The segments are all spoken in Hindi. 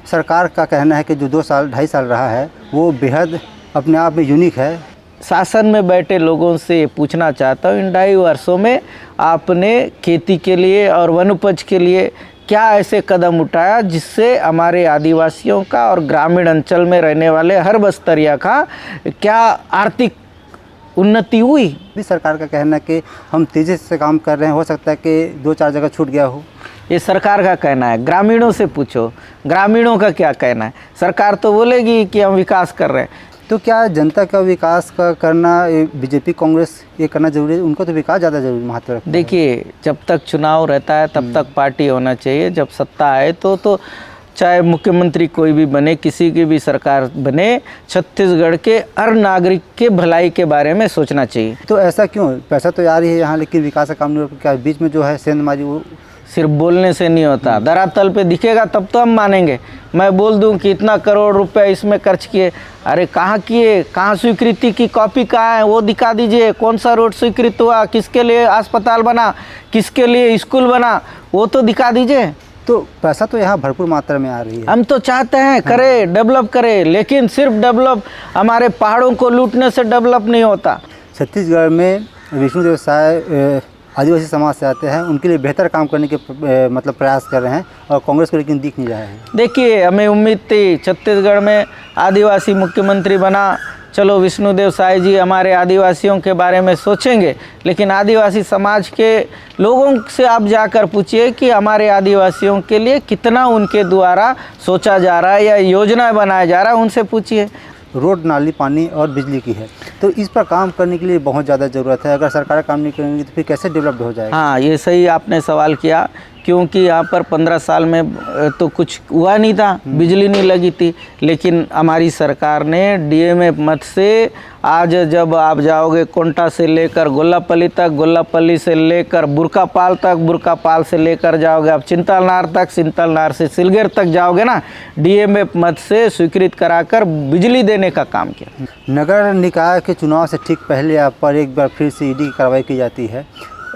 सरकार का कहना है कि जो 2-2.5 साल रहा है वो बेहद अपने आप में यूनिक है। शासन में बैठे लोगों से ये पूछना चाहता हूँ, इन 2.5 वर्षों में आपने खेती के लिए और वन उपज के लिए क्या ऐसे कदम उठाया जिससे हमारे आदिवासियों का और ग्रामीण अंचल में रहने वाले हर बस्तरिया का क्या आर्थिक उन्नति हुई? भी सरकार का कहना है कि हम तेज़ी से काम कर रहे हैं, हो सकता है कि 2-4 जगह छूट गया हो। ये सरकार का कहना है, ग्रामीणों से पूछो, ग्रामीणों का क्या कहना है। सरकार तो बोलेगी कि हम विकास कर रहे हैं। तो क्या जनता का विकास का करना बीजेपी कांग्रेस ये करना जरूरी है? उनको तो विकास ज़्यादा जरूरी महत्व रखता है। देखिए, जब तक चुनाव रहता है तब तक पार्टी होना चाहिए, जब सत्ता आए तो चाहे मुख्यमंत्री कोई भी बने, किसी की भी सरकार बने, छत्तीसगढ़ के हर नागरिक के भलाई के बारे में सोचना चाहिए। तो ऐसा क्यों? पैसा तो आ रही है यहाँ, लेकिन विकास का काम नहीं हो। क्या बीच में जो है सेंधमारी वो सिर्फ बोलने से नहीं होता, धरातल पे दिखेगा तब तो हम मानेंगे। मैं बोल दूं कि इतना करोड़ रुपए इसमें खर्च किए, अरे कहाँ किए, कहाँ स्वीकृति की कॉपी कहाँ है वो दिखा दीजिए। कौन सा रोड स्वीकृत हुआ, किसके लिए अस्पताल बना, किसके लिए स्कूल बना, वो तो दिखा दीजिए। तो पैसा तो यहाँ भरपूर मात्रा में आ रही है। हम तो चाहते हैं करे, डेवलप करे, लेकिन सिर्फ डेवलप हमारे पहाड़ों को लूटने से डेवलप नहीं होता। छत्तीसगढ़ में विष्णुदेव साय आदिवासी समाज से आते हैं, उनके लिए बेहतर काम करने के मतलब प्रयास कर रहे हैं और कांग्रेस को लेकिन दिख नहीं रहा है। देखिए, हमें उम्मीद थी छत्तीसगढ़ में आदिवासी मुख्यमंत्री बना, चलो विष्णुदेव साय जी हमारे आदिवासियों के बारे में सोचेंगे, लेकिन आदिवासी समाज के लोगों से आप जाकर पूछिए कि हमारे आदिवासियों के लिए कितना उनके द्वारा सोचा जा रहा है या योजना बनाया जा रहा है, उनसे पूछिए। रोड, नाली, पानी और बिजली की है, तो इस पर काम करने के लिए बहुत ज़्यादा ज़रूरत है। अगर सरकार काम नहीं करेंगी तो फिर कैसे डेवलप हो जाएगा? हाँ, ये सही आपने सवाल किया, क्योंकि यहाँ पर 15 साल में तो कुछ हुआ नहीं था, बिजली नहीं लगी थी, लेकिन हमारी सरकार ने डीएमए मत से आज जब आप जाओगे कोंटा से लेकर गोल्लापल्ली तक, गोल्लापल्ली से लेकर बुरकापाल तक, बुरकापाल से लेकर जाओगे आप चिंतलनार तक, चिंतलनार से सिलगेर तक जाओगे ना, डीएमए मत से स्वीकृत कराकर बिजली देने का काम किया। नगर निकाय के चुनाव से ठीक पहले आप पर एक बार फिर से ईडी की कार्रवाई की जाती है,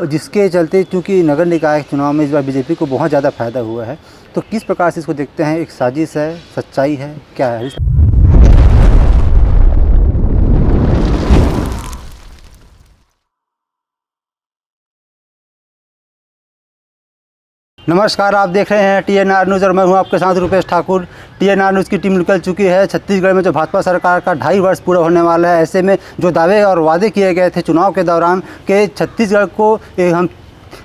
जिसके चलते चूँकि नगर निकाय के चुनाव में इस बार बीजेपी को बहुत ज़्यादा फायदा हुआ है, तो किस प्रकार से इसको देखते हैं? एक साजिश है, सच्चाई है, क्या है? नमस्कार, आप देख रहे हैं TNR न्यूज़ और मैं हूं आपके साथ रुपेश ठाकुर। TNR न्यूज़ की टीम निकल चुकी है छत्तीसगढ़ में, जो भाजपा सरकार का 2.5 वर्ष पूरा होने वाला है। ऐसे में जो दावे और वादे किए गए थे चुनाव के दौरान कि छत्तीसगढ़ को हम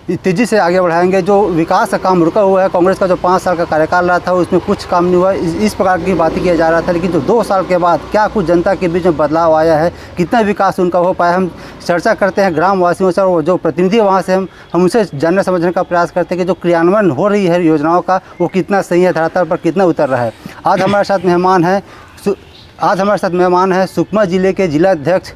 तेज़ी से आगे बढ़ाएंगे, जो विकास का काम रुका हुआ है, कांग्रेस का जो 5 साल का कार्यकाल रहा था उसमें कुछ काम नहीं हुआ, इस प्रकार की बातें किया जा रहा था। लेकिन जो 2 साल के बाद क्या कुछ जनता के बीच में बदलाव आया है, कितना विकास उनका हो पाया, हम चर्चा करते हैं ग्रामवासियों से और जो प्रतिनिधि वहाँ से हम उनसे जानने समझने का प्रयास करते हैं कि जो क्रियान्वयन हो रही है योजनाओं का वो कितना सही है, धरातल पर कितना उतर रहा है। आज हमारे साथ मेहमान हैं सुकमा जिले के जिलाध्यक्ष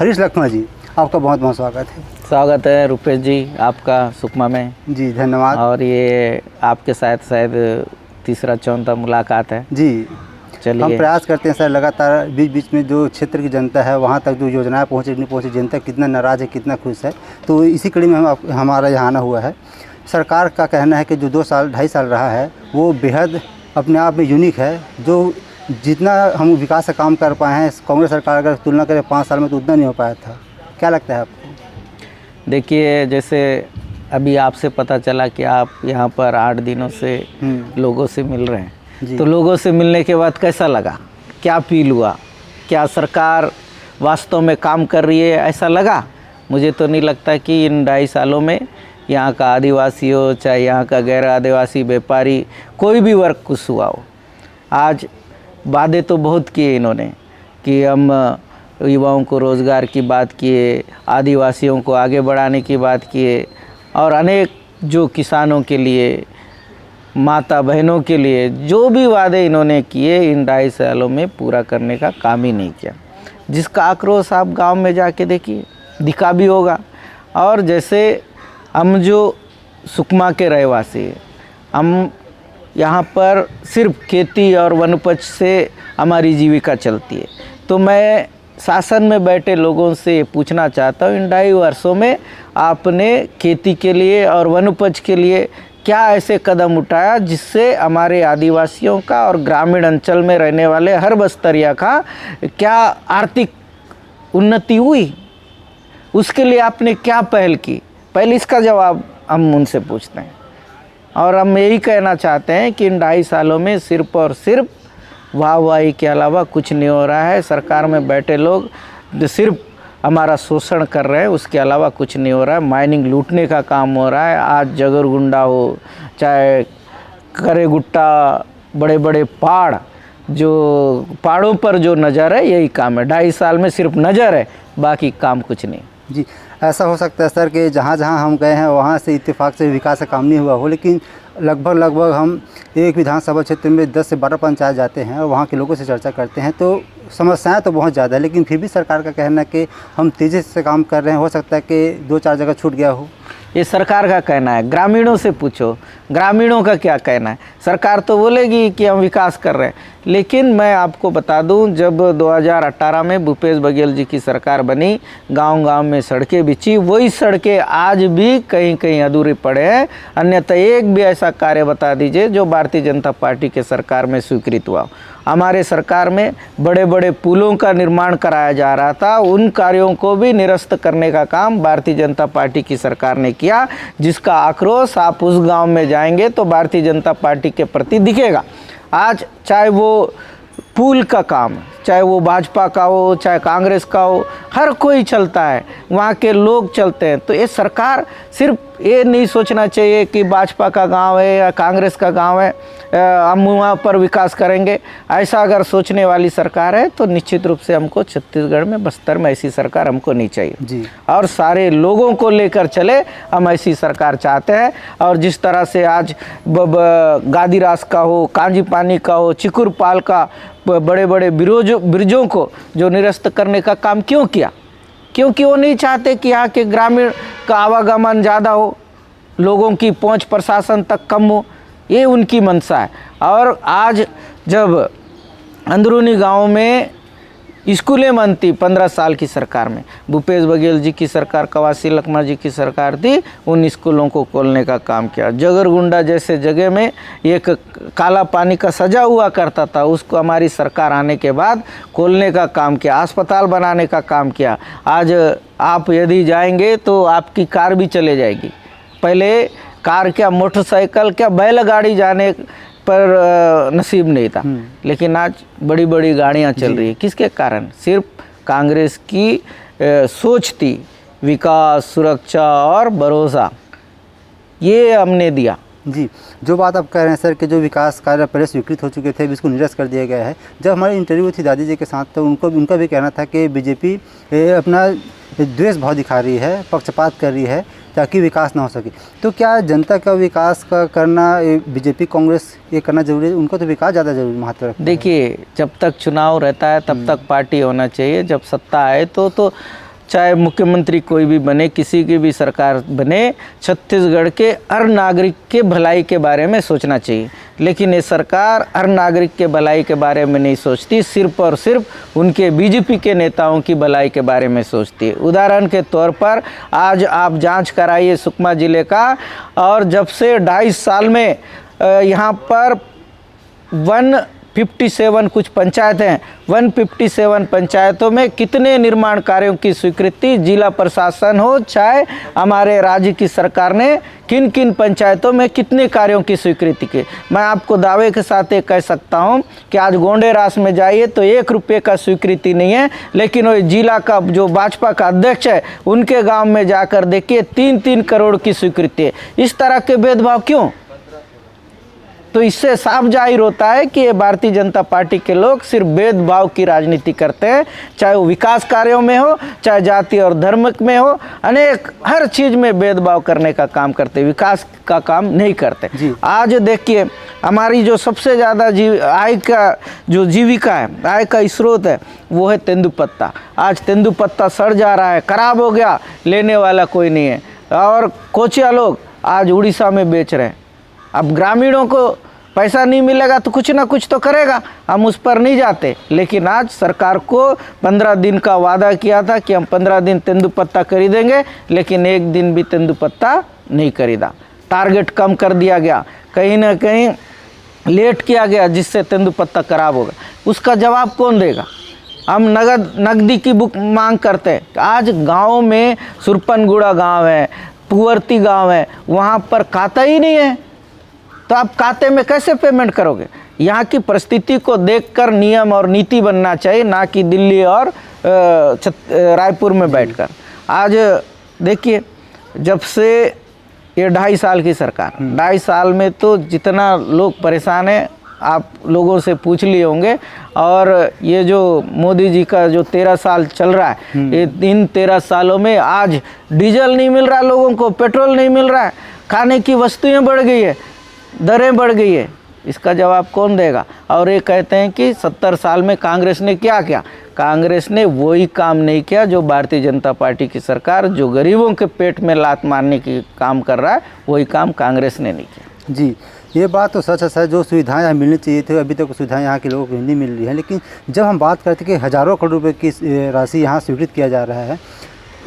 हरीश लखमा जी। आपका बहुत बहुत स्वागत है। स्वागत है रुपेश जी आपका सुकमा में। जी धन्यवाद। और ये आपके साथ शायद तीसरा चौथा मुलाकात है जी। चलिए, हम प्रयास करते हैं सर लगातार, बीच बीच में जो क्षेत्र की जनता है वहाँ तक जो योजनाएं पहुँचे नहीं पहुँची, जनता कितना नाराज़ है, कितना खुश है, तो इसी कड़ी में हमारा यहाँ आना हुआ है। सरकार का कहना है कि जो 2-2.5 साल रहा है वो बेहद अपने आप में यूनिक है। जो जितना हम विकास का काम कर पाए हैं कांग्रेस सरकार अगर तुलना करें 5 साल में तो उतना नहीं हो पाया था। क्या लगता है आपको? देखिए, जैसे अभी आपसे पता चला कि आप यहाँ पर 8 दिनों से लोगों से मिल रहे हैं, तो लोगों से मिलने के बाद कैसा लगा, क्या फील हुआ? क्या सरकार वास्तव में काम कर रही है ऐसा लगा? मुझे तो नहीं लगता कि इन 2.5 सालों में यहाँ का आदिवासी हो चाहे यहाँ का गैर आदिवासी व्यापारी कोई भी वर्ग खुश हुआ हो। आज वादे तो बहुत किए इन्होंने कि हम युवाओं को रोज़गार की बात किए, आदिवासियों को आगे बढ़ाने की बात किए, और अनेक जो किसानों के लिए, माता बहनों के लिए जो भी वादे इन्होंने किए इन 2.5 सालों में पूरा करने का काम ही नहीं किया, जिसका आक्रोश आप गांव में जाके देखिए, दिखा भी होगा। और जैसे हम जो सुकमा के रहवासी हैं, हम यहाँ पर सिर्फ खेती और वनोपज से हमारी जीविका चलती है, तो मैं शासन में बैठे लोगों से पूछना चाहता हूँ, इन 2.5 वर्षों में आपने खेती के लिए और वनोपज के लिए क्या ऐसे कदम उठाया जिससे हमारे आदिवासियों का और ग्रामीण अंचल में रहने वाले हर बस्तरिया का क्या आर्थिक उन्नति हुई? उसके लिए आपने क्या पहल की? पहले इसका जवाब हम उनसे पूछते हैं। और हम यही कहना चाहते हैं कि इन 2.5 सालों में सिर्फ और सिर्फ वाहवाही के अलावा कुछ नहीं हो रहा है। सरकार में बैठे लोग सिर्फ हमारा शोषण कर रहे हैं, उसके अलावा कुछ नहीं हो रहा है। माइनिंग लूटने का काम हो रहा है। आज जगरगुंडा हो, चाहे करे गुट्टा, बड़े बड़े पहाड़, जो पहाड़ों पर जो नज़र है यही काम है। 2.5 साल में सिर्फ नज़र है, बाकी काम कुछ नहीं। जी, ऐसा हो सकता है सर कि जहाँ जहाँ हम गए हैं वहाँ से इत्तेफाक से विकास का काम नहीं हुआ हो, लेकिन लगभग हम एक विधानसभा क्षेत्र में 10 से 12 पंचायत जाते हैं और वहाँ के लोगों से चर्चा करते हैं तो समस्याएं तो बहुत ज़्यादा है, लेकिन फिर भी सरकार का कहना है कि हम तेज़ी से काम कर रहे हैं। हो सकता है कि 2-4 जगह छूट गया हो। ये सरकार का कहना है। ग्रामीणों से पूछो, ग्रामीणों का क्या कहना है। सरकार तो बोलेगी कि हम विकास कर रहे हैं, लेकिन मैं आपको बता दूं, जब 2018 में भूपेश बघेल जी की सरकार बनी, गांव-गांव में सड़कें बिछी, वही सड़कें आज भी कहीं कहीं अधूरे पड़े हैं। अन्यथा एक भी ऐसा कार्य बता दीजिए जो भारतीय जनता पार्टी के सरकार में स्वीकृत हुआ। हमारे सरकार में बड़े बड़े पुलों का निर्माण कराया जा रहा था, उन कार्यों को भी निरस्त करने का काम भारतीय जनता पार्टी की सरकार ने किया, जिसका आक्रोश आप उस गांव में जाएंगे तो भारतीय जनता पार्टी के प्रति दिखेगा। आज चाहे वो पुल का काम, चाहे वो भाजपा का हो, चाहे कांग्रेस का हो, हर कोई चलता है, वहाँ के लोग चलते हैं। तो ये सरकार सिर्फ ये नहीं सोचना चाहिए कि भाजपा का गांव है या कांग्रेस का गांव है, हम वहाँ पर विकास करेंगे। ऐसा अगर सोचने वाली सरकार है तो निश्चित रूप से हमको छत्तीसगढ़ में, बस्तर में ऐसी सरकार हमको नहीं चाहिए जी। और सारे लोगों को लेकर चले, हम ऐसी सरकार चाहते हैं। और जिस तरह से आज गादीरास का हो, कांजी पानी का हो, चिकुरपाल का, बड़े बड़े ब्रिजों को जो निरस्त करने का काम क्यों किया? क्योंकि वो नहीं चाहते कि यहाँ के ग्रामीण का आवागमन ज़्यादा हो, लोगों की पहुँच प्रशासन तक कम हो, ये उनकी मंशा है। और आज जब अंदरूनी गाँव में स्कूलें बनती 15 साल की सरकार में, भूपेश बघेल जी की सरकार, कवासी लखमा जी की सरकार थी, उन स्कूलों को खोलने का काम किया। जगरगुंडा जैसे जगह में एक काला पानी का सजा हुआ करता था, उसको हमारी सरकार आने के बाद खोलने का काम किया, अस्पताल बनाने का काम किया। आज आप यदि जाएंगे तो आपकी कार भी चले जाएगी। पहले कार क्या, मोटरसाइकिल क्या, बैलगाड़ी जाने पर नसीब नहीं था, लेकिन आज बड़ी बड़ी गाड़ियां चल रही है। किसके कारण? सिर्फ कांग्रेस की सोच थी, विकास, सुरक्षा और भरोसा, ये हमने दिया। जी, जो बात आप कह रहे हैं सर कि जो विकास कार्य पहले स्वीकृत हो चुके थे इसको निरस्त कर दिया गया है। जब हमारी इंटरव्यू थी दादी जी के साथ तो उनका भी कहना था कि बीजेपी अपना द्वेष भाव दिखा रही है, पक्षपात कर रही है ताकि विकास ना हो सके। तो क्या जनता का विकास का करना बीजेपी कांग्रेस ये करना जरूरी है? उनको तो विकास ज़्यादा जरूरी महत्व रखता है। देखिए, जब तक चुनाव रहता है तब तक पार्टी होना चाहिए। जब सत्ता आए तो चाहे मुख्यमंत्री कोई भी बने, किसी की भी सरकार बने, छत्तीसगढ़ के हर नागरिक के भलाई के बारे में सोचना चाहिए। लेकिन ये सरकार हर नागरिक के भलाई के बारे में नहीं सोचती, सिर्फ और सिर्फ उनके बीजेपी के नेताओं की भलाई के बारे में सोचती है। उदाहरण के तौर पर आज आप जांच कराइए सुकमा जिले का, और जब से 2.5 साल में यहाँ पर 157 कुछ पंचायतें हैं, 157 पंचायतों में कितने निर्माण कार्यों की स्वीकृति जिला प्रशासन हो चाहे हमारे राज्य की सरकार ने किन किन पंचायतों में कितने कार्यों की स्वीकृति की। मैं आपको दावे के साथ ये कह सकता हूँ कि आज गोंडेरास में जाइए तो 1 रुपये का स्वीकृति नहीं है, लेकिन वो जिला का जो भाजपा का अध्यक्ष है उनके गाँव में जाकर देखिए 3-3 करोड़ की स्वीकृति है। इस तरह के भेदभाव क्यों? तो इससे साफ जाहिर होता है कि ये भारतीय जनता पार्टी के लोग सिर्फ भेदभाव की राजनीति करते हैं, चाहे वो विकास कार्यों में हो, चाहे जाति और धर्म में हो, अनेक हर चीज़ में भेदभाव करने का काम करते, विकास का काम नहीं करते। आज देखिए, हमारी जो सबसे ज़्यादा आय का जो जीविका है, आय का स्रोत है, वो है तेंदुपत्ता। आज तेंदुपत्ता सड़ जा रहा है, खराब हो गया, लेने वाला कोई नहीं है, और कोचिया लोग आज उड़ीसा में बेच रहे हैं। अब ग्रामीणों को पैसा नहीं मिलेगा तो कुछ ना कुछ तो करेगा, हम उस पर नहीं जाते। लेकिन आज सरकार को 15 दिन का वादा किया था कि हम 15 दिन तेंदुपत्ता खरीदेंगे, लेकिन 1 दिन भी तेंदुपत्ता नहीं खरीदा। टारगेट कम कर दिया गया, कहीं ना कहीं लेट किया गया, जिससे तेंदुपत्ता खराब होगा, उसका जवाब कौन देगा? हम नकदी की बुक मांग करते हैं। आज गाँव में सुरपनगुड़ा गांव है, पुअर्ती गांव है, वहाँ पर खाता ही नहीं है, तो आप खाते में कैसे पेमेंट करोगे? यहाँ की परिस्थिति को देखकर नियम और नीति बनना चाहिए, ना कि दिल्ली और रायपुर में बैठकर। आज देखिए, जब से ये 2.5 साल की सरकार, 2.5 साल में तो जितना लोग परेशान हैं आप लोगों से पूछ लिए होंगे। और ये जो मोदी जी का जो 13 साल चल रहा है, ये इन 13 सालों में आज डीजल नहीं मिल रहा लोगों को, पेट्रोल नहीं मिल रहा है, खाने की वस्तुएं बढ़ गई है, दरें बढ़ गई है, इसका जवाब कौन देगा? और ये कहते हैं कि 70 साल में कांग्रेस ने क्या किया? कांग्रेस ने वही काम नहीं किया जो भारतीय जनता पार्टी की सरकार, जो गरीबों के पेट में लात मारने की काम कर रहा है, वही काम कांग्रेस ने नहीं किया। जी, ये बात तो सच है सर। जो सुविधाएं यहाँ मिलनी चाहिए थी, अभी तक सुविधाएं यहाँ के लोगों को नहीं मिल रही है। लेकिन जब हम बात करते हैं कि हज़ारों करोड़ रुपए की राशि यहाँ स्वीकृत किया जा रहा है,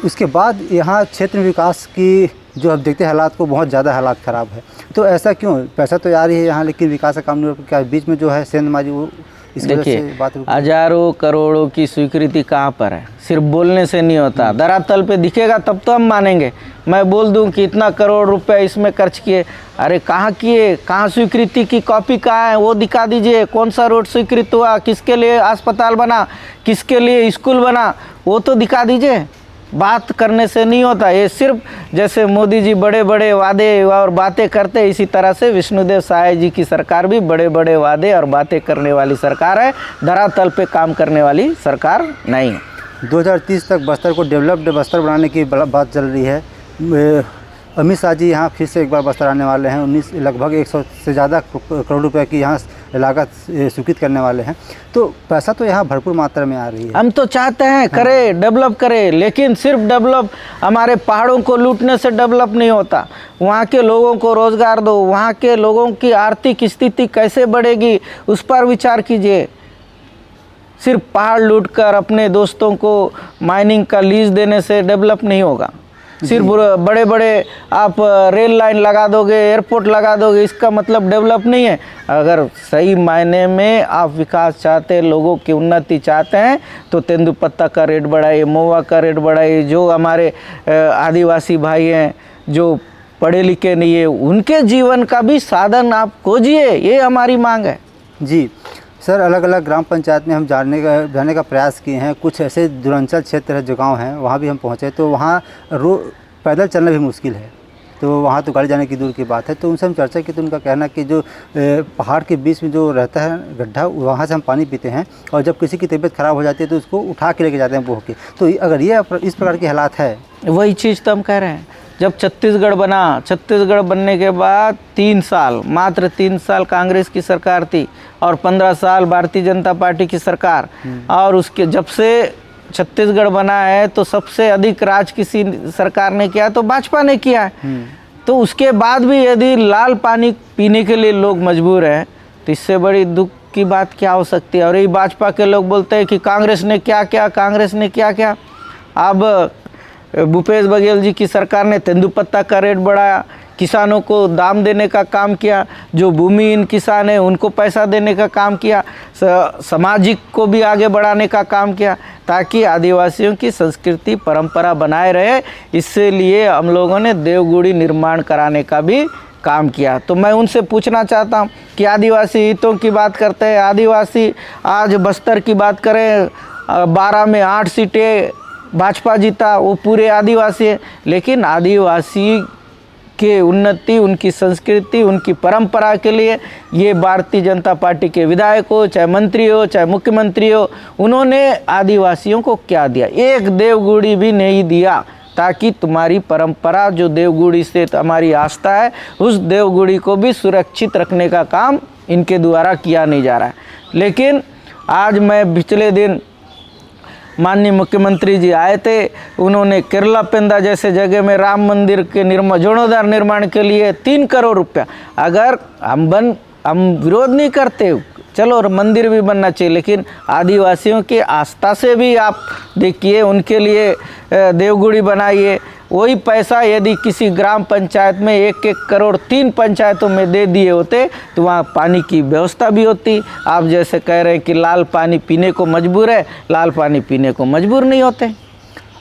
उसके बाद यहाँ क्षेत्र विकास की जो हम देखते हैं हालात को, बहुत ज़्यादा हालात ख़राब है। तो ऐसा क्यों? पैसा तो आ रही है यहाँ, लेकिन विकास का काम नहीं हो, क्या बीच में जो है सेंधमारी, वो इस वजह से बात हो? हजारों करोड़ों की स्वीकृति कहाँ पर है? सिर्फ बोलने से नहीं होता, धरातल पे दिखेगा तब तो हम मानेंगे। मैं बोल दूं कि इतना करोड़ रुपए इसमें खर्च किए, अरे कहाँ किए, कहाँ स्वीकृति की कॉपी कहाँ है, वो दिखा दीजिए। कौन सा रोड स्वीकृत हुआ, किसके लिए अस्पताल बना, किसके लिए स्कूल बना, वो तो दिखा दीजिए। बात करने से नहीं होता। ये सिर्फ जैसे मोदी जी बड़े बड़े वादे और बातें करते, इसी तरह से विष्णुदेव साय जी की सरकार भी बड़े बड़े वादे और बातें करने वाली सरकार है, धरातल पे काम करने वाली सरकार नहीं है। 2030 तक बस्तर को डेवलप्ड बस्तर बनाने की बात चल रही है। अमित शाह जी यहाँ फिर से एक बार बस्तर आने वाले हैं। लगभग 100 से ज़्यादा करोड़ रुपए की यहाँ लागत स्वीकृत करने वाले हैं। तो पैसा तो यहाँ भरपूर मात्रा में आ रही है। हम तो चाहते हैं करें, डेवलप करें, लेकिन सिर्फ डेवलप हमारे पहाड़ों को लूटने से डेवलप नहीं होता। वहाँ के लोगों को रोज़गार दो, वहाँ के लोगों की आर्थिक स्थिति कैसे बढ़ेगी उस पर विचार कीजिए। सिर्फ पहाड़ लूटकर अपने दोस्तों को माइनिंग का लीज देने से डेवलप नहीं होगा। सिर्फ बड़े बड़े आप रेल लाइन लगा दोगे, एयरपोर्ट लगा दोगे, इसका मतलब डेवलप नहीं है। अगर सही मायने में आप विकास चाहते हैं, लोगों की उन्नति चाहते हैं, तो तेंदुपत्ता का रेट बढ़ाइए, महुआ का रेट बढ़ाइए। जो हमारे आदिवासी भाई हैं जो पढ़े लिखे नहीं है, उनके जीवन का भी साधन आप खोजिए, ये हमारी मांग है। जी सर, अलग अलग ग्राम पंचायत में हम जाने का प्रयास किए हैं। कुछ ऐसे दूरांचल क्षेत्र है, जो गाँव हैं, वहाँ भी हम पहुँचे तो वहाँ पैदल चलना भी मुश्किल है। तो वहाँ तो गाड़ी जाने की दूर की बात है। तो उनसे हम चर्चा की तो उनका कहना कि जो पहाड़ के बीच में जो रहता है गड्ढा, वहाँ से हम पानी पीते हैं, और जब किसी की तबीयत ख़राब हो जाती है तो उसको उठा के लेके जाते हैं बोह के। तो अगर ये इस प्रकार की हालात है, वही चीज़ तो हम कह रहे हैं। जब छत्तीसगढ़ बना, छत्तीसगढ़ बनने के बाद 3 साल, मात्र 3 साल कांग्रेस की सरकार थी और 15 साल भारतीय जनता पार्टी की सरकार। और उसके जब से छत्तीसगढ़ बना है तो सबसे अधिक राज किसी सरकार ने किया तो भाजपा ने किया है। तो उसके बाद भी यदि लाल पानी पीने के लिए लोग मजबूर हैं, तो इससे बड़ी दुख की बात क्या हो सकती है। और यही भाजपा के लोग बोलते हैं कि कांग्रेस ने क्या किया, कांग्रेस ने क्या किया। अब भूपेश बघेल जी की सरकार ने तेंदुपत्ता का रेट बढ़ाया, किसानों को दाम देने का काम किया, जो भूमिहीन किसान है उनको पैसा देने का काम किया, सामाजिक को भी आगे बढ़ाने का काम किया, ताकि आदिवासियों की संस्कृति परंपरा बनाए रहे। इससे लिए हम लोगों ने देवगुड़ी निर्माण कराने का भी काम किया। तो मैं उनसे पूछना चाहता हूँ कि आदिवासी हितों की बात करते हैं, आदिवासी आज बस्तर की बात करें, 12 में 8 सीटें भाजपा जीता, वो पूरे आदिवासी है। लेकिन आदिवासी के उन्नति, उनकी संस्कृति, उनकी परंपरा के लिए ये भारतीय जनता पार्टी के विधायक हो, चाहे मंत्री हो, चाहे मुख्यमंत्री हो, उन्होंने आदिवासियों को क्या दिया? एक देवगुड़ी भी नहीं दिया, ताकि तुम्हारी परंपरा जो देवगुड़ी से हमारी आस्था है, उस देवगुड़ी को भी सुरक्षित रखने का काम इनके द्वारा किया नहीं जा रहा है। लेकिन आज मैं पिछले दिन माननीय मुख्यमंत्री जी आए थे, उन्होंने केरला पेंदा जैसे जगह में राम मंदिर के जीर्णोद्धार निर्माण के लिए 3 करोड़ रुपया, अगर हम विरोध नहीं करते, चलो और मंदिर भी बनना चाहिए, लेकिन आदिवासियों की आस्था से भी आप देखिए, उनके लिए देवगुड़ी बनाइए। वही पैसा यदि किसी ग्राम पंचायत में 1-1 करोड़ 3 पंचायतों में दे दिए होते तो वहाँ पानी की व्यवस्था भी होती। आप जैसे कह रहे हैं कि लाल पानी पीने को मजबूर है, लाल पानी पीने को मजबूर नहीं होते।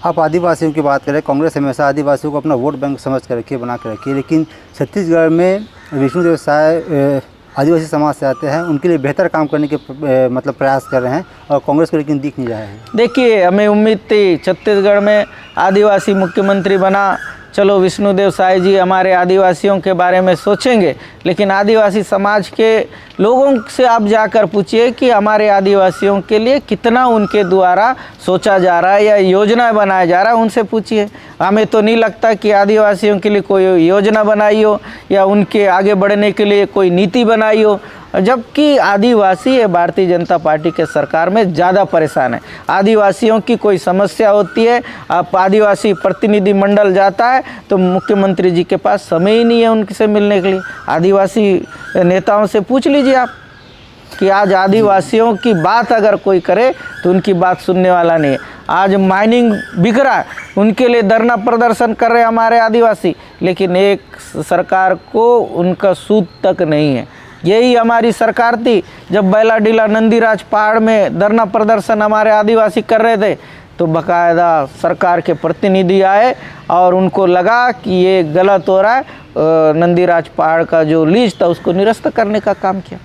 आप आदिवासियों की बात करें, कांग्रेस हमेशा आदिवासियों को अपना वोट बैंक समझ कर रखी है, बना के रखी है, लेकिन छत्तीसगढ़ में विष्णुदेव साय आदिवासी समाज से आते हैं, उनके लिए बेहतर काम करने के मतलब प्रयास कर रहे हैं और कांग्रेस को लेकिन दिख नहीं रहा है। देखिए, हमें उम्मीद थी छत्तीसगढ़ में आदिवासी मुख्यमंत्री बना, चलो विष्णुदेव साय जी हमारे आदिवासियों के बारे में सोचेंगे, लेकिन आदिवासी समाज के लोगों से आप जाकर पूछिए कि हमारे आदिवासियों के लिए कितना उनके द्वारा सोचा जा रहा है या योजना बनाया जा रहा है, उनसे पूछिए। हमें तो नहीं लगता कि आदिवासियों के लिए कोई योजना बनाई हो या उनके आगे बढ़ने के लिए कोई नीति बनाई हो, जबकि आदिवासी ये भारतीय जनता पार्टी के सरकार में ज़्यादा परेशान है। आदिवासियों की कोई समस्या होती है, आप आदिवासी प्रतिनिधि मंडल जाता है तो मुख्यमंत्री जी के पास समय ही नहीं है उनसे मिलने के लिए। आदिवासी नेताओं से पूछ लीजिए आप कि आज आदिवासियों की बात अगर कोई करे तो उनकी बात सुनने वाला नहीं है। आज माइनिंग बिक रहा है, उनके लिए धरना प्रदर्शन कर रहे हैं हमारे आदिवासी, लेकिन एक सरकार को उनका सूद तक नहीं है। यही हमारी सरकार थी जब बैलाडीला नंदीराज पहाड़ में धरना प्रदर्शन हमारे आदिवासी कर रहे थे, तो बाकायदा सरकार के प्रतिनिधि आए और उनको लगा कि ये गलत हो रहा है, नंदीराज पहाड़ का जो लीज था उसको निरस्त करने का काम किया।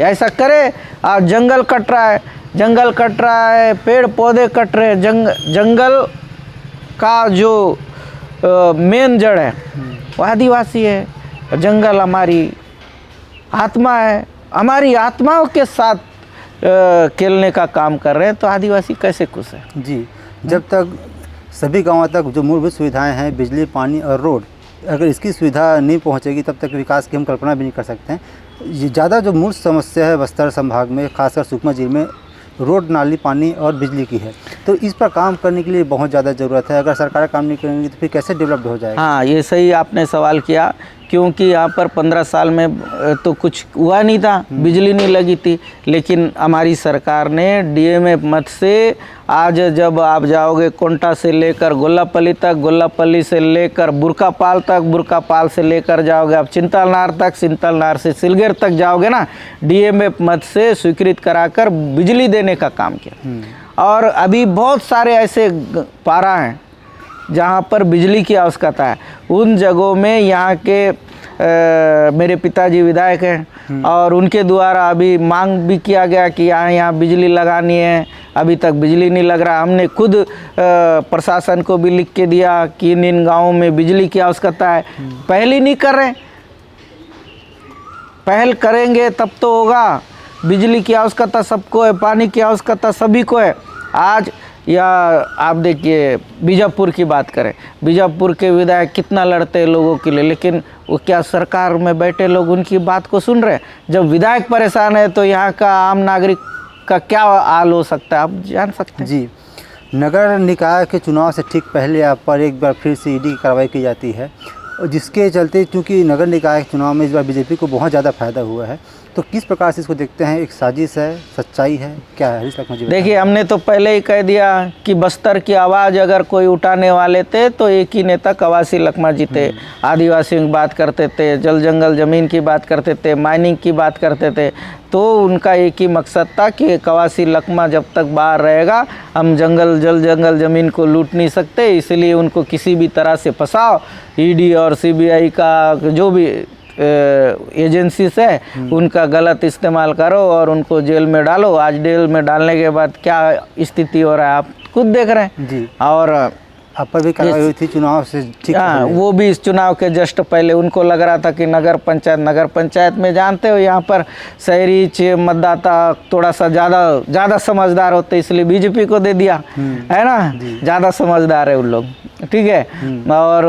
ऐसा करे, आज जंगल कट रहा है, जंगल कट रहा है, पेड़ पौधे कट रहे हैं, जंगल का जो मेन जड़ है वो आदिवासी है। जंगल हमारी आत्मा है, हमारी आत्माओं के साथ खेलने का काम कर रहे हैं, तो आदिवासी कैसे खुश है? जी, जब तक सभी गांवों तक जो मूलभूत सुविधाएं हैं, बिजली, पानी और रोड, अगर इसकी सुविधा नहीं पहुंचेगी तब तक विकास की हम कल्पना भी नहीं कर सकते हैं। ये ज़्यादा जो मूल समस्या है बस्तर संभाग में, खासकर सुकमा जिले में, रोड, नाली, पानी और बिजली की है। तो इस पर काम करने के लिए बहुत ज़्यादा ज़रूरत है। अगर सरकार काम नहीं करेंगी तो फिर कैसे डेवलप हो जाएगा? हाँ, ये सही आपने सवाल किया, क्योंकि यहाँ पर 15 साल में तो कुछ हुआ नहीं था, बिजली नहीं लगी थी, लेकिन हमारी सरकार ने डीएमए मत से आज जब आप जाओगे कोंटा से लेकर गोल्लापल्ली तक, गोल्लापल्ली से लेकर बुरकापाल तक, बुरकापाल से लेकर जाओगे आप चिंतलनार तक, चिंतलनार से सिलगेर तक जाओगे ना, डीएमए मत से स्वीकृत कराकर बिजली देने का काम किया। और अभी बहुत सारे ऐसे पारा हैं जहाँ पर बिजली की आवश्यकता है। उन जगहों में यहाँ के मेरे पिताजी विधायक हैं और उनके द्वारा अभी मांग भी किया गया कि यहाँ बिजली लगानी है, अभी तक बिजली नहीं लग रहा। हमने खुद प्रशासन को भी लिख के दिया कि इन गाँवों में बिजली की आवश्यकता है, पहल ही नहीं कर रहे। पहल करेंगे तब तो होगा। बिजली की आवश्यकता सबको है, पानी की आवश्यकता सभी को है। आज या आप देखिए बीजापुर की बात करें, बीजापुर के विधायक कितना लड़ते हैं लोगों के लिए, लेकिन वो क्या सरकार में बैठे लोग उनकी बात को सुन रहे हैं? जब विधायक परेशान है तो यहाँ का आम नागरिक का क्या हाल हो सकता है, आप जान सकते हैं। जी, नगर निकाय के चुनाव से ठीक पहले आप पर एक बार फिर से ईडी की कार्रवाई की जाती है, और जिसके चलते चूँकि नगर निकाय के चुनाव में इस बार बीजेपी को बहुत ज़्यादा फायदा हुआ है, तो किस प्रकार से इसको देखते हैं? एक साजिश है, सच्चाई है, क्या है? इस लक्ष्मण जी देखिए, हमने तो पहले ही कह दिया कि बस्तर की आवाज़ अगर कोई उठाने वाले थे तो एक ही नेता कवासी लखमा जी थे। आदिवासियों की बात करते थे, जल जंगल ज़मीन की बात करते थे, माइनिंग की बात करते थे, तो उनका एक ही मकसद था कि कवासी लखमा जब तक बाहर रहेगा हम जल जंगल ज़मीन को लूट नहीं सकते, इसलिए उनको किसी भी तरह से फंसाओ। ईडी और सीबीआई का जो भी एजेंसीज है उनका गलत इस्तेमाल करो और उनको जेल में डालो। आज जेल में डालने के बाद क्या स्थिति हो रहा है आप खुद देख रहे हैं जी। और आप पर भी कार्रवाई हुई थी चुनाव से ठीक? हाँ, वो भी इस चुनाव के जस्ट पहले उनको लग रहा था कि नगर पंचायत में जानते हो यहाँ पर शहरी मतदाता थोड़ा सा ज़्यादा समझदार होते, इसलिए बीजेपी को दे दिया है ना, ज़्यादा समझदार है उन लोग, ठीक है। और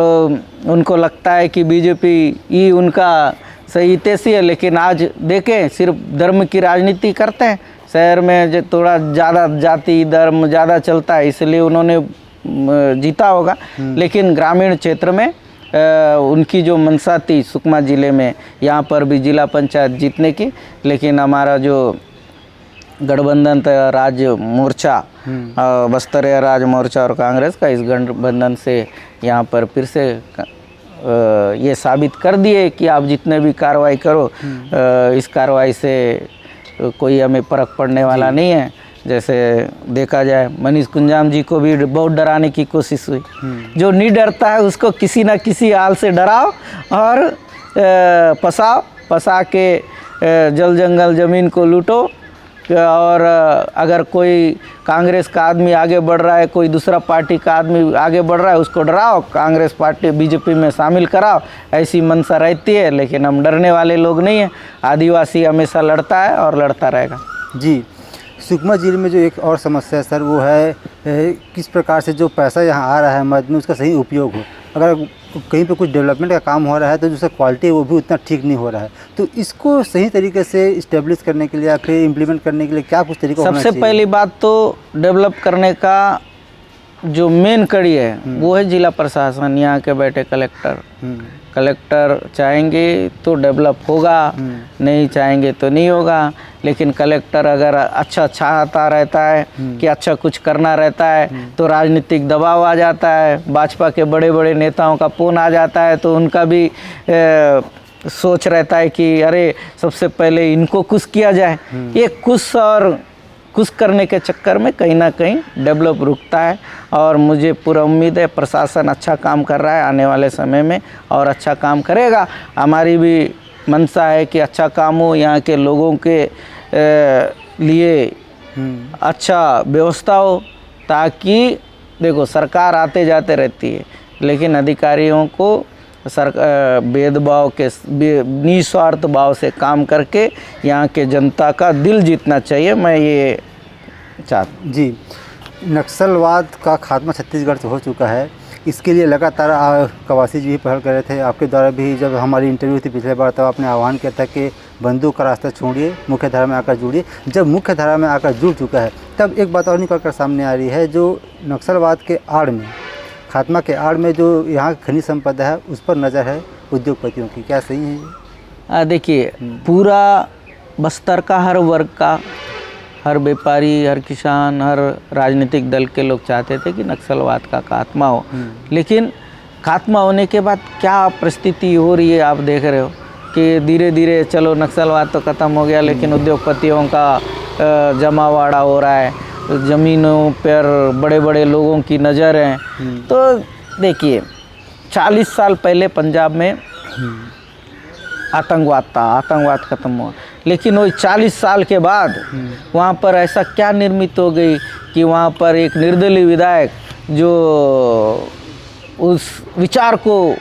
उनको लगता है कि बीजेपी ही उनका सही तेजी है, लेकिन आज देखें सिर्फ धर्म की राजनीति करते हैं। शहर में जो थोड़ा ज़्यादा जाति धर्म ज़्यादा चलता है, इसलिए उन्होंने जीता होगा, लेकिन ग्रामीण क्षेत्र में उनकी जो मंशा थी सुकमा ज़िले में, यहाँ पर भी जिला पंचायत जीतने की, लेकिन हमारा जो गठबंधन राज मोर्चा, बस्तर राज मोर्चा और कांग्रेस का, इस गठबंधन से यहाँ पर फिर से ये साबित कर दिए कि आप जितने भी कार्रवाई करो, इस कार्रवाई से कोई हमें फर्क पड़ने वाला नहीं है। जैसे देखा जाए मनीष कुंजाम जी को भी बहुत डराने की कोशिश हुई। जो नहीं डरता है उसको किसी ना किसी हाल से डराओ और फंसा के जल जंगल ज़मीन को लूटो। और अगर कोई कांग्रेस का आदमी आगे बढ़ रहा है, कोई दूसरा पार्टी का आदमी आगे बढ़ रहा है, उसको डराओ, कांग्रेस पार्टी बीजेपी में शामिल कराओ, ऐसी मंशा रहती है। लेकिन हम डरने वाले लोग नहीं हैं। आदिवासी हमेशा लड़ता है और लड़ता रहेगा। जी, सुकमा जिले में जो एक और समस्या है सर, वो है किस प्रकार से जो पैसा यहाँ आ रहा है मदद में, उसका सही उपयोग हो। अगर कहीं पे कुछ डेवलपमेंट का काम हो रहा है तो जो उसका क्वालिटी है वो भी उतना ठीक नहीं हो रहा है। तो इसको सही तरीके से इस्टेब्लिश करने के लिए या फिर इम्प्लीमेंट करने के लिए क्या कुछ तरीका होना चाहिए? सबसे पहली बात तो डेवलप करने का जो मेन कड़ी है वो है जिला प्रशासन, यहाँ के बैठे कलेक्टर। कलेक्टर चाहेंगे तो डेवलप होगा, नहीं चाहेंगे तो नहीं होगा। लेकिन कलेक्टर अगर अच्छा चाहता रहता है कि अच्छा कुछ करना रहता है तो राजनीतिक दबाव आ जाता है, भाजपा के बड़े बड़े नेताओं का फोन आ जाता है, तो उनका भी सोच रहता है कि अरे सबसे पहले इनको कुछ किया जाए। ये कुछ करने के चक्कर में कहीं ना कहीं डेवलप रुकता है। और मुझे पूरा उम्मीद है प्रशासन अच्छा काम कर रहा है, आने वाले समय में और अच्छा काम करेगा। हमारी भी मंशा है कि अच्छा काम हो, यहाँ के लोगों के लिए अच्छा व्यवस्था हो, ताकि देखो सरकार आते जाते रहती है, लेकिन अधिकारियों को भेदभाव के निस्वार्थ भाव से काम करके यहाँ के जनता का दिल जीतना चाहिए। मैं ये चाहता। जी, नक्सलवाद का खात्मा छत्तीसगढ़ से हो चुका है। इसके लिए लगातार कवासी जी भी पहल कर रहे थे। आपके द्वारा भी जब हमारी इंटरव्यू थी पिछले बार, तब आपने आह्वान किया था कि बंदूक का रास्ता छोड़िए, मुख्य धारा में आकर जुड़िए। जब मुख्य धारा में आकर जुड़ चुका है तब एक बात और निकल कर सामने आ रही है, जो नक्सलवाद के आड़ में, खात्मा के आड़ में जो यहाँ खनिज संपदा है उस पर नज़र है उद्योगपतियों की। क्या सही है ये? देखिए, पूरा बस्तर का हर वर्ग का, हर व्यापारी, हर किसान, हर राजनीतिक दल के लोग चाहते थे कि नक्सलवाद का खात्मा हो। लेकिन खात्मा होने के बाद क्या परिस्थिति हो रही है आप देख रहे हो कि धीरे धीरे चलो नक्सलवाद तो ख़त्म हो गया, लेकिन उद्योगपतियों का जमावाड़ा हो रहा है, ज़मीनों पर बड़े बड़े लोगों की नज़र है। तो देखिए, 40 साल पहले पंजाब में आतंकवाद था, आतंकवाद ख़त्म हुआ, लेकिन वही 40 साल के बाद वहाँ पर ऐसा क्या निर्मित हो गई कि वहाँ पर एक निर्दलीय विधायक जो उस विचार को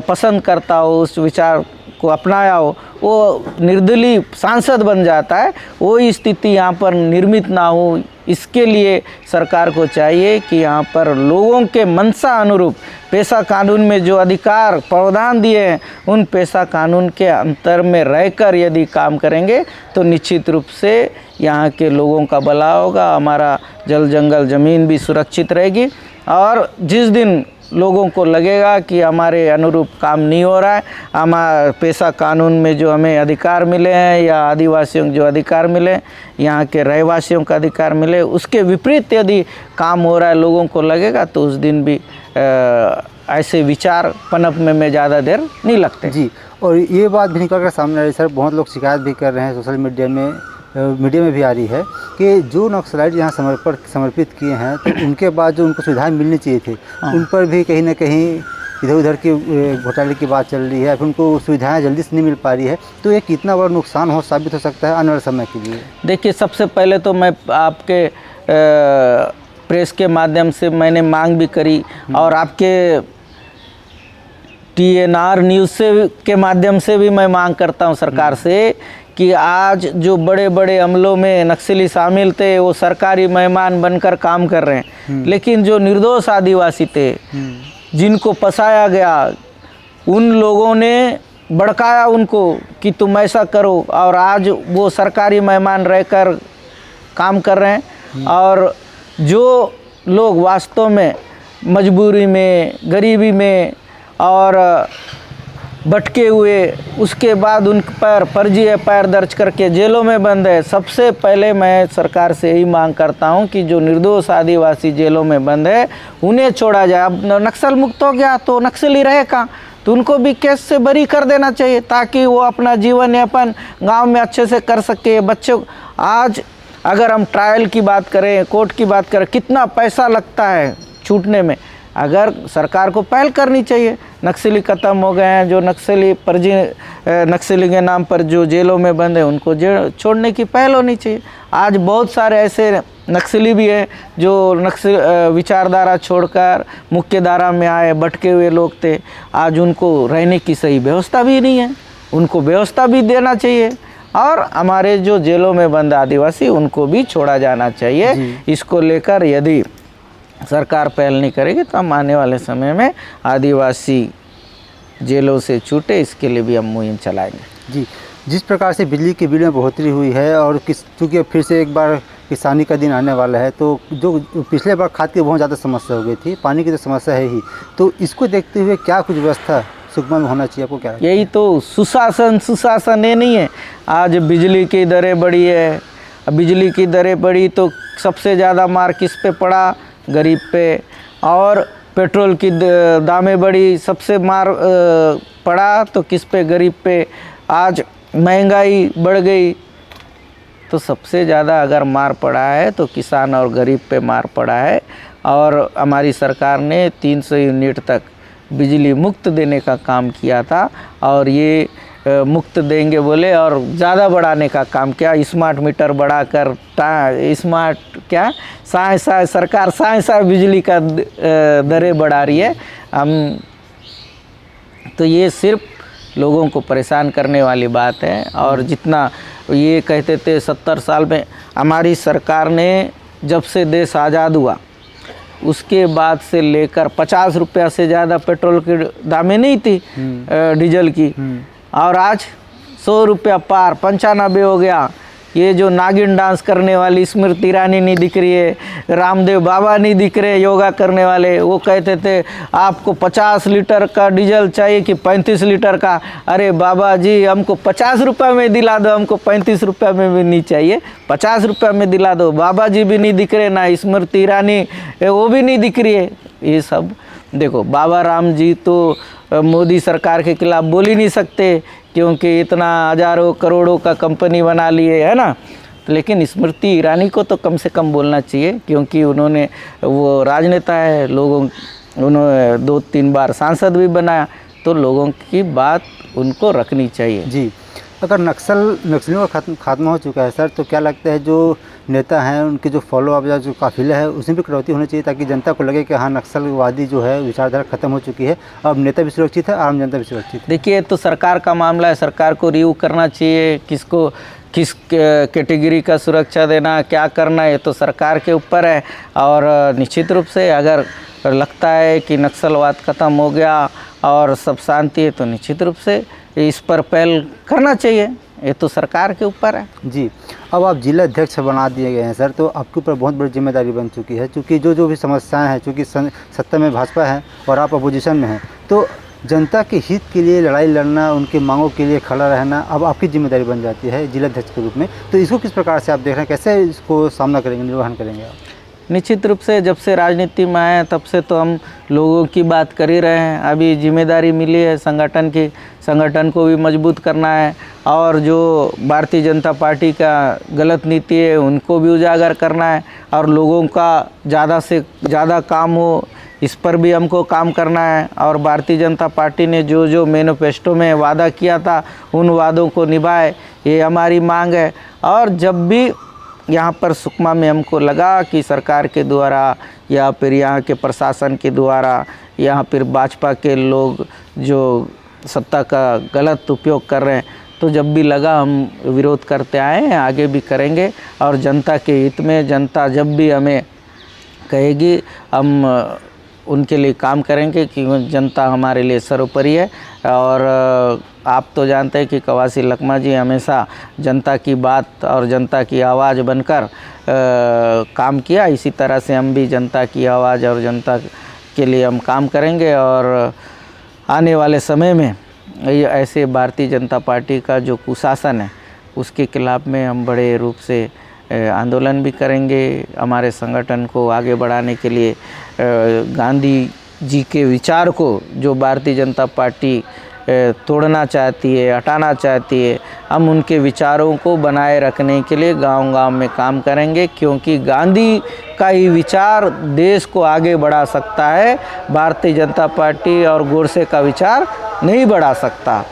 पसंद करता हो, उस विचार को अपनाया हो, वो निर्दलीय सांसद बन जाता है। वो स्थिति यहाँ पर निर्मित ना हो, इसके लिए सरकार को चाहिए कि यहाँ पर लोगों के मंशा अनुरूप पेशा कानून में जो अधिकार प्रावधान दिए हैं, उन पेशा कानून के अंतर में रहकर यदि काम करेंगे तो निश्चित रूप से यहाँ के लोगों का भला होगा, हमारा जल जंगल ज़मीन भी सुरक्षित रहेगी। और जिस दिन लोगों को लगेगा कि हमारे अनुरूप काम नहीं हो रहा है, हमारा पेशा कानून में जो हमें अधिकार मिले हैं या आदिवासियों को जो अधिकार मिले, यहाँ के रहवासियों का अधिकार मिले, उसके विपरीत यदि काम हो रहा है, लोगों को लगेगा, तो उस दिन भी ऐसे विचार पनपने में ज़्यादा देर नहीं लगते। जी, और ये बात भी निकल कर सामने आ रही है सर, बहुत लोग शिकायत भी कर रहे हैं, सोशल मीडिया में भी आ रही है कि जो नक्सलाइट यहाँ समर्पित किए हैं, तो उनके बाद जो उनको सुविधाएं मिलनी चाहिए थी, उन पर भी कहीं ना कहीं इधर उधर की घोटाले की बात चल रही है, फिर उनको सुविधाएं जल्दी से नहीं मिल पा रही है। तो ये कितना बड़ा नुकसान साबित हो सकता है आने वाले समय के लिए? देखिए, सबसे पहले तो मैं आपके प्रेस के माध्यम से मैंने मांग भी करी और आपके TNR न्यूज़ के माध्यम से भी मैं मांग करता हूं सरकार से कि आज जो बड़े बड़े हमलों में नक्सली शामिल थे वो सरकारी मेहमान बनकर काम कर रहे हैं, लेकिन जो निर्दोष आदिवासी थे जिनको फंसाया गया, उन लोगों ने भड़काया उनको कि तुम ऐसा करो, और आज वो सरकारी मेहमान रहकर काम कर रहे हैं। और जो लोग वास्तव में मजबूरी में, गरीबी में और भटके हुए, उसके बाद उन पर फर्जी एफआईआर दर्ज करके जेलों में बंद है। सबसे पहले मैं सरकार से यही मांग करता हूं कि जो निर्दोष आदिवासी जेलों में बंद है उन्हें छोड़ा जाए। अब नक्सल मुक्त हो गया तो नक्सली रहे कहाँ, तो उनको भी केस से बरी कर देना चाहिए ताकि वो अपना जीवन यापन गाँव में अच्छे से कर सके। बच्चों, आज अगर हम ट्रायल की बात करें, कोर्ट की बात करें, कितना पैसा लगता है छूटने में, अगर सरकार को पहल करनी चाहिए। नक्सली ख़त्म हो गए हैं, जो नक्सली फर्जी नक्सली के नाम पर जो जेलों में बंद है उनको छोड़ने की पहल होनी चाहिए। आज बहुत सारे ऐसे नक्सली भी हैं जो नक्सल विचारधारा छोड़कर मुख्य धारा में आए, भटके हुए लोग थे। आज उनको रहने की सही व्यवस्था भी नहीं है, उनको व्यवस्था भी देना चाहिए। और हमारे जो जेलों में बंद आदिवासी उनको भी छोड़ा जाना चाहिए। इसको लेकर यदि सरकार पहल नहीं करेगी तो हम आने वाले समय में आदिवासी जेलों से छूटे, इसके लिए भी हम मुहिम चलाएंगे। जी, जिस प्रकार से बिजली के बिल में बढ़ोतरी हुई है और चूँकि फिर से एक बार किसानी का दिन आने वाला है, तो जो पिछले बार खाद की बहुत ज़्यादा समस्या हो गई थी, पानी की तो समस्या है ही, तो इसको देखते हुए क्या कुछ व्यवस्था सुकमा में होना चाहिए, आपको क्या? यही तो सुशासन ये नहीं है। आज बिजली की दरें बढ़ी है, बिजली की दरें बढ़ी तो सबसे ज़्यादा मार किस पे पड़ा? गरीब पे। और पेट्रोल की दामें बढ़ी, सबसे मार पड़ा तो किस पे? गरीब पे। आज महंगाई बढ़ गई तो सबसे ज़्यादा अगर मार पड़ा है तो किसान और गरीब पे मार पड़ा है। और हमारी सरकार ने 300 यूनिट तक बिजली मुक्त देने का काम किया था और ये मुक्त देंगे बोले और ज़्यादा बढ़ाने का काम किया। स्मार्ट मीटर बढ़ाकर स्मार्ट क्या सरकार साए बिजली का दरें बढ़ा रही है। हम तो ये सिर्फ लोगों को परेशान करने वाली बात है। और जितना ये कहते थे 70 साल में हमारी सरकार ने जब से देश आज़ाद हुआ उसके बाद से लेकर 50 रुपया से ज़्यादा पेट्रोल की दामें नहीं थी डीजल की, और आज 100 रुपया पार 95 हो गया। ये जो नागिन डांस करने वाली स्मृति ईरानी नहीं दिख रही है, रामदेव बाबा नहीं दिख रहे योगा करने वाले, वो कहते थे आपको 50 लीटर का डीजल चाहिए कि 35 लीटर का। अरे बाबा जी, हमको 50 रुपये में दिला दो, हमको 35 रुपये में भी नहीं चाहिए, 50 रुपये में दिला दो। बाबा जी भी नहीं दिख रहे, ना स्मृति ईरानी वो भी नहीं दिख रही है। ये सब देखो, बाबा राम जी तो मोदी सरकार के खिलाफ बोल ही नहीं सकते क्योंकि इतना हजारों करोड़ों का कंपनी बना लिए है ना। लेकिन स्मृति ईरानी को तो कम से कम बोलना चाहिए क्योंकि उन्होंने वो राजनेता है, उन्होंने 2-3 बार सांसद भी बनाया, तो लोगों की बात उनको रखनी चाहिए। जी, अगर नक्सलियों का खात्मा हो चुका है सर, तो क्या लगता है जो नेता हैं उनके जो फॉलोअप या जो काफिला है उसमें भी कटौती होनी चाहिए ताकि जनता को लगे कि हाँ, नक्सलवादी जो है विचारधारा खत्म हो चुकी है, अब नेता भी सुरक्षित है, आम जनता भी सुरक्षित है। देखिए, तो सरकार का मामला है, सरकार को रिव्यू करना चाहिए, किसको किस कैटेगरी का सुरक्षा देना, क्या करना, ये तो सरकार के ऊपर है। और निश्चित रूप से अगर लगता है कि नक्सलवाद ख़त्म हो गया और सब शांति है तो निश्चित रूप से इस पर पहल करना चाहिए, ये तो सरकार के ऊपर है। जी, अब आप जिला अध्यक्ष बना दिए गए हैं सर, तो आपके ऊपर बहुत बड़ी जिम्मेदारी बन चुकी है क्योंकि जो भी समस्याएं हैं, चूँकि सत्ता में भाजपा है और आप अपोजिशन में हैं, तो जनता के हित के लिए लड़ाई लड़ना, उनकी मांगों के लिए खड़ा रहना अब आपकी जिम्मेदारी बन जाती है जिला अध्यक्ष के रूप में। तो इसको किस प्रकार से आप देख रहे हैं, कैसे इसको सामना करेंगे, निर्वहन करेंगे आप? निश्चित रूप से जब से राजनीति में आए तब से तो हम लोगों की बात कर ही रहे हैं। अभी जिम्मेदारी मिली है संगठन की, संगठन को भी मजबूत करना है और जो भारतीय जनता पार्टी का गलत नीति है उनको भी उजागर करना है और लोगों का ज़्यादा से ज़्यादा काम हो, इस पर भी हमको काम करना है। और भारतीय जनता पार्टी ने जो मैनिफेस्टो में वादा किया था उन वादों को निभाए, ये हमारी मांग है। और जब भी यहाँ पर सुकमा में हमको लगा कि सरकार के द्वारा या फिर यहाँ के प्रशासन के द्वारा या फिर भाजपा के लोग जो सत्ता का गलत उपयोग कर रहे हैं, तो जब भी लगा हम विरोध करते आए हैं, आगे भी करेंगे। और जनता के हित में जनता जब भी हमें कहेगी हम उनके लिए काम करेंगे कि जनता हमारे लिए सर्वोपरि है। और आप तो जानते हैं कि कवासी लखमा जी हमेशा जनता की बात और जनता की आवाज़ बनकर काम किया, इसी तरह से हम भी जनता की आवाज़ और जनता के लिए हम काम करेंगे। और आने वाले समय में ये ऐसे भारतीय जनता पार्टी का जो कुशासन है उसके खिलाफ में हम बड़े रूप से आंदोलन भी करेंगे। हमारे संगठन को आगे बढ़ाने के लिए गांधी जी के विचार को जो भारतीय जनता पार्टी तोड़ना चाहती है, हटाना चाहती है, हम उनके विचारों को बनाए रखने के लिए गांव-गांव में काम करेंगे, क्योंकि गांधी का ही विचार देश को आगे बढ़ा सकता है। भारतीय जनता पार्टी और गोडसे का विचार नहीं बढ़ा सकता।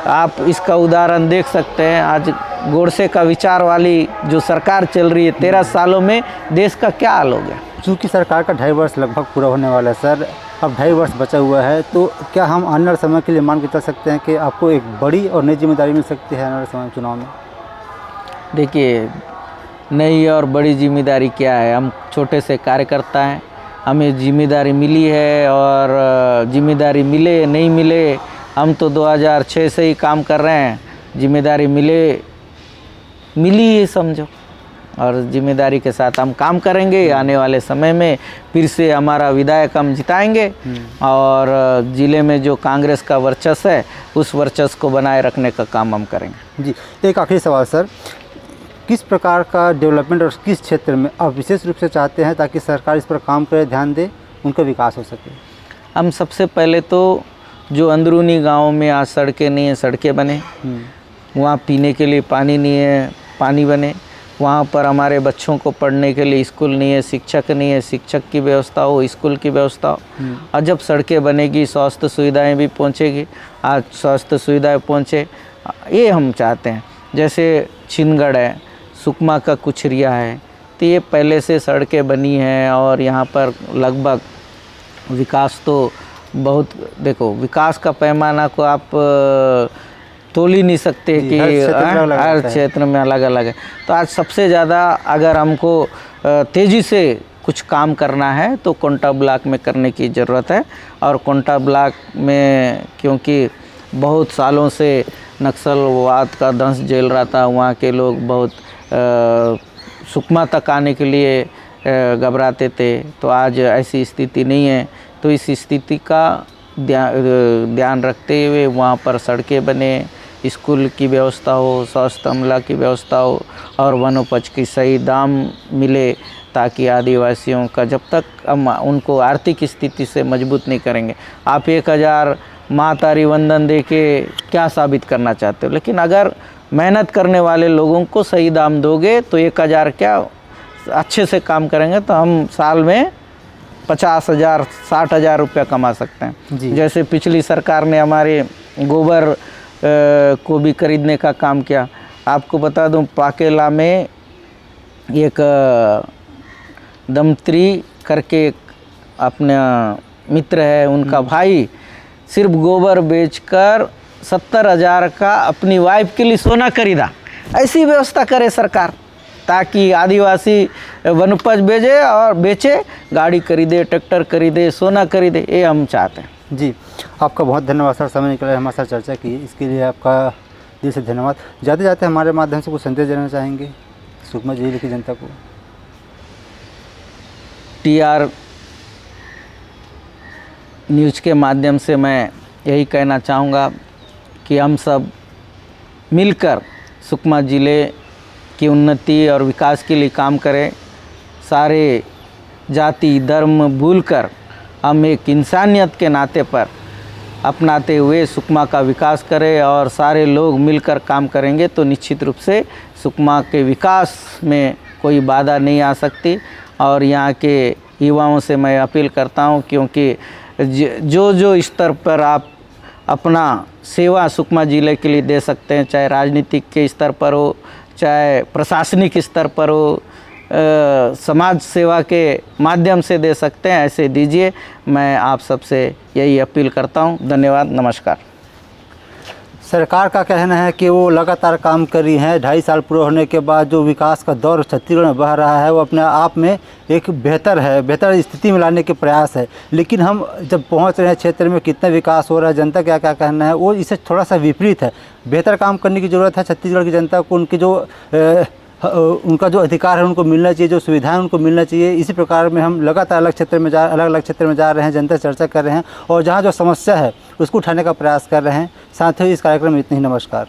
आप इसका उदाहरण देख सकते हैं, आज गोडसे का विचार वाली जो सरकार चल रही है 13 सालों में देश का क्या हाल हो गया। चूँकि सरकार का 2.5 वर्ष लगभग पूरा होने वाला है सर, अब 2.5 वर्ष बचा हुआ है, तो क्या हम आने वाले समय के लिए मान के चल सकते हैं कि आपको एक बड़ी और नई जिम्मेदारी मिल सकती है आने वाले समय चुनाव में? देखिए, नई और बड़ी जिम्मेदारी क्या है, हम छोटे से कार्यकर्ता हैं, हमें जिम्मेदारी मिली है और जिम्मेदारी मिले नहीं मिले, हम तो 2006 से ही काम कर रहे हैं, जिम्मेदारी मिली है समझो, और जिम्मेदारी के साथ हम काम करेंगे। आने वाले समय में फिर से हमारा विधायक हम जिताएंगे और ज़िले में जो कांग्रेस का वर्चस्व है उस वर्चस्व को बनाए रखने का काम हम करेंगे। जी, एक आखिरी सवाल सर, किस प्रकार का डेवलपमेंट और किस क्षेत्र में आप विशेष रूप से चाहते हैं ताकि सरकार इस पर काम करे, ध्यान दे, उनका विकास हो सके? हम सबसे पहले तो जो अंदरूनी गाँव में आज सड़कें नहीं हैं, सड़कें बने, वहाँ पीने के लिए पानी नहीं है, पानी बने, वहाँ पर हमारे बच्चों को पढ़ने के लिए स्कूल नहीं है, शिक्षक नहीं है, शिक्षक की व्यवस्था हो, स्कूल की व्यवस्था हो। और जब सड़कें बनेगी स्वास्थ्य सुविधाएं भी पहुँचेगी, आज स्वास्थ्य सुविधाएं पहुँचे, ये हम चाहते हैं। जैसे छिंदगढ़ है, सुकमा का कुछरिया है, तो ये पहले से सड़कें बनी हैं और यहाँ पर लगभग विकास तो बहुत, देखो विकास का पैमाना को आप तोल ही नहीं सकते कि हर क्षेत्र में अलग अलग है। तो आज सबसे ज़्यादा अगर हमको तेज़ी से कुछ काम करना है तो कोंटा ब्लॉक में करने की ज़रूरत है। और कोंटा ब्लॉक में क्योंकि बहुत सालों से नक्सलवाद का दंश झेल रहा था, वहाँ के लोग बहुत सुकमा तक आने के लिए घबराते थे, तो आज ऐसी स्थिति नहीं है। तो इस स्थिति का ध्यान रखते हुए वहाँ पर सड़कें बने, स्कूल की व्यवस्था हो, स्वास्थ्य अमला की व्यवस्था हो और वनोपज की सही दाम मिले, ताकि आदिवासियों का जब तक हम उनको आर्थिक स्थिति से मजबूत नहीं करेंगे, आप 1000 मातारी वंदन दे के क्या साबित करना चाहते हो, लेकिन अगर मेहनत करने वाले लोगों को सही दाम दोगे तो 1000 क्या अच्छे से काम करेंगे तो हम साल में 50,000 60,000 रुपया कमा सकते हैं। जैसे पिछली सरकार ने हमारे गोबर को भी खरीदने का काम किया। आपको बता दूं, पाकेला में एक दमत्री करके एक अपना मित्र है, उनका भाई सिर्फ गोबर बेचकर 70,000 का अपनी वाइफ के लिए सोना खरीदा। ऐसी व्यवस्था करे सरकार ताकि आदिवासी वनोपज बेचे, गाड़ी खरीदे, ट्रैक्टर खरीदे, सोना खरीदे, ये हम चाहते हैं। जी, आपका बहुत धन्यवाद सर, समय निकला हमारे साथ चर्चा की, इसके लिए आपका दिल से धन्यवाद। जाते जाते हमारे माध्यम से कुछ संदेश देना चाहेंगे सुकमा जिले की जनता को? TR न्यूज़ के माध्यम से मैं यही कहना चाहूँगा कि हम सब मिलकर सुकमा ज़िले की उन्नति और विकास के लिए काम करें। सारे जाति धर्म भूलकर हम एक इंसानियत के नाते पर अपनाते हुए सुकमा का विकास करें और सारे लोग मिलकर काम करेंगे तो निश्चित रूप से सुकमा के विकास में कोई बाधा नहीं आ सकती। और यहाँ के युवाओं से मैं अपील करता हूँ, क्योंकि जो स्तर पर आप अपना सेवा सुकमा ज़िले के लिए दे सकते हैं, चाहे राजनीतिक के स्तर पर हो, चाहे प्रशासनिक स्तर पर हो, समाज सेवा के माध्यम से दे सकते हैं, ऐसे दीजिए। मैं आप सबसे यही अपील करता हूं। धन्यवाद, नमस्कार। सरकार का कहना है कि वो लगातार काम कर रही हैं। 2.5 साल पूरे होने के बाद जो विकास का दौर छत्तीसगढ़ में बह रहा है वो अपने आप में एक बेहतर स्थिति में लाने के प्रयास है। लेकिन हम जब पहुंच रहे हैं क्षेत्र में कितना विकास हो रहा है, जनता क्या क्या कहना है, वो इससे थोड़ा सा विपरीत है। बेहतर काम करने की ज़रूरत है छत्तीसगढ़ की जनता को। उनकी जो उनका जो अधिकार है उनको मिलना चाहिए, जो सुविधाएं उनको मिलना चाहिए। इसी प्रकार में हम लगातार अलग अलग क्षेत्र में जा रहे हैं, जनता से चर्चा कर रहे हैं और जहाँ जो समस्या है उसको उठाने का प्रयास कर रहे हैं। साथ ही इस कार्यक्रम में इतनी ही। नमस्कार।